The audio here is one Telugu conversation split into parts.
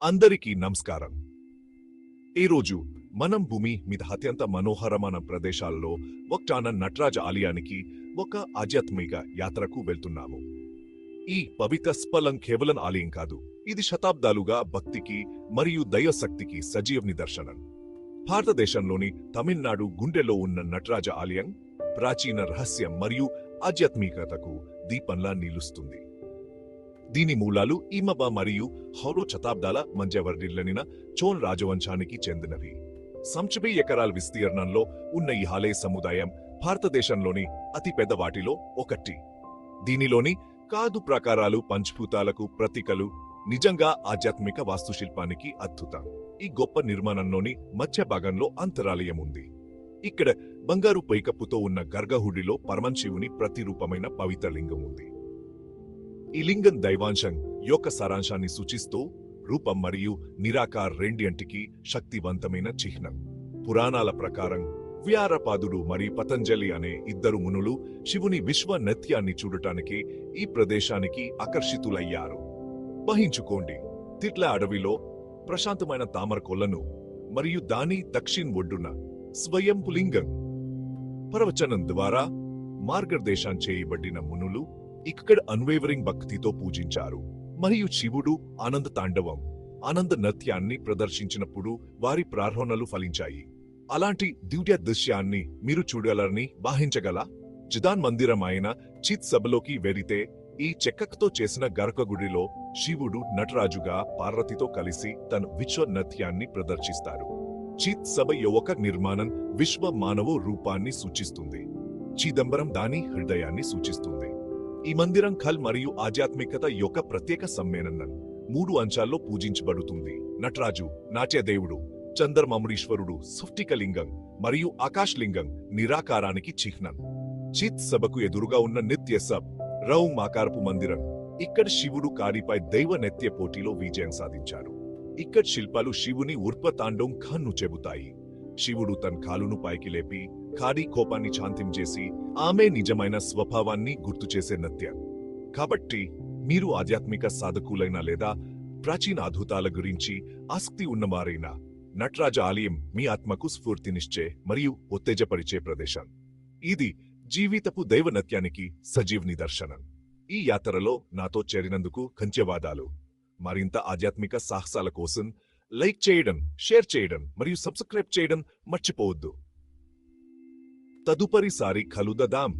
అందరికీ నమస్కారం. ఈరోజు మనం భూమి మీద అత్యంత మనోహరమైన ప్రదేశాల్లో ఒకటాన నటరాజ ఆలయానికి ఒక ఆధ్యాత్మిక యాత్రకు వెళ్తున్నాము. ఈ పవిత్ర స్థలం కేవలం ఆలయం కాదు, ఇది శతాబ్దాలుగా భక్తికి మరియు దైవశక్తికి సజీవ నిదర్శనం. భారతదేశంలోని తమిళనాడు గుండెలో ఉన్న నటరాజ ఆలయం ప్రాచీన రహస్యం మరియు ఆధ్యాత్మికతకు దీపంలా నిలుస్తుంది. దీని మూలాలు ఈమబ మరియు హౌరో శతాబ్దాల మధ్య వర్ధిల్లిన చోళ రాజవంశానికి చెందినవి. సంక్షిప్త ఎకరాల విస్తీర్ణంలో ఉన్న ఈ ఆలయ సముదాయం భారతదేశంలోని అతిపెద్ద వాటిలో ఒకటి. దీనిలోని కాదు ప్రకారాలు పంచభూతాలకు ప్రతీకలు నిజంగా ఆధ్యాత్మిక వాస్తుశిల్పానికి అద్భుతం. ఈ గొప్ప నిర్మాణంలోని మధ్య భాగంలో అంతరాలయం ఉంది. ఇక్కడ బంగారు పైకప్పుతో ఉన్న గర్భగుడిలో పరమశివుని ప్రతిరూపమైన పవిత్ర లింగం ఉంది. ఈ లింగం దైవాంశం యొక్క సారాంశాన్ని సూచిస్తూ రూపం మరియు నిరాకార రెండింటికి శక్తివంతమైన చిహ్నం. పురాణాల ప్రకారం వ్యారపాదుడు మరియు పతంజలి అనే ఇద్దరు మునులు శివుని విశ్వ నృత్యాన్ని చూడటానికి ఈ ప్రదేశానికి ఆకర్షితులయ్యారు. వహించుకోండి, తిట్ల అడవిలో ప్రశాంతమైన తామర కొలను మరియు దాని దక్షిణ ఒడ్డున స్వయంపులింగం ప్రవచనం ద్వారా మార్గదర్శనం చేయబడిన మునులు ఇక్కడ అన్వేవరింగ్ భక్తితో పూజించారు మరియు శివుడు ఆనంద తాండవం ఆనంద నృత్యాన్ని ప్రదర్శించినప్పుడు వారి ప్రార్థనలు ఫలించాయి. అలాంటి దివ్య దృశ్యాన్ని మీరు చూడాలని వాహించగల జిదాన్ మందిరం అయిన చిత్ సభలోకి వెరితే ఈ చెక్కతో చేసిన గర్భగుడిలో శివుడు నటరాజుగా పార్వతితో కలిసి తన విశ్వ నృత్యాన్ని ప్రదర్శిస్తారు. చిత్ సభ యొక్క నిర్మాణం విశ్వ మానవ రూపాన్ని సూచిస్తుంది. చిదంబరం దాని హృదయాన్ని సూచిస్తుంది. ఈ మందిరం కల్ మరియు ఆధ్యాత్మికత యొక్క ప్రత్యేక సమ్మేళనం 3 అంశాల్లో పూజించబడుతుంది. నటరాజు నాట్యదేవుడు, చంద్రమౌళీశ్వరుడు స్ఫటికలింగం మరియు ఆకాశలింగం నిరాకారానికి చిహ్నం. చిత్ సభకు ఎదురుగా ఉన్న నిత్య సబ్ రౌండ్ ఆకారపు మందిరం. ఇక్కడ శివుడు కాడిపై దైవ నృత్య పోటీలో విజయం సాధించారు. ఇక్కడ శిల్పాలు శివుని ఉర్పతాండం ఖన్ను చెబుతాయి. శివుడు తన కాలును పైకి లేపి కాడి కోపాన్ని శాంతించేసి ఆమె నిజమైన స్వభావాన్ని గుర్తు చేసే నృత్యం. కాబట్టి మీరు ఆధ్యాత్మిక సాధకులైన లేదా ప్రాచీన అద్భుతాల గురించి ఆసక్తి ఉన్నవారైనా నటరాజ ఆలయం మీ ఆత్మకు స్ఫూర్తినిచ్చే మరియు ఉత్తేజపరిచే ప్రదేశం. ఇది జీవితపు దైవ నృత్యానికి సజీవ నిదర్శనం. ఈ యాత్రలో నాతో చేరినందుకు ధన్యవాదాలు. మరింత ఆధ్యాత్మిక సాహసాల కోసం లైక్ చేయడం, షేర్ చేయడం మరియు సబ్స్క్రైబ్ చేయడం మర్చిపోవద్దు. తదుపరిసారి కలుద్దాం.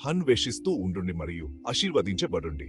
అన్వేషిస్తూ ఉండండి మరియు ఆశీర్వదించబడండి.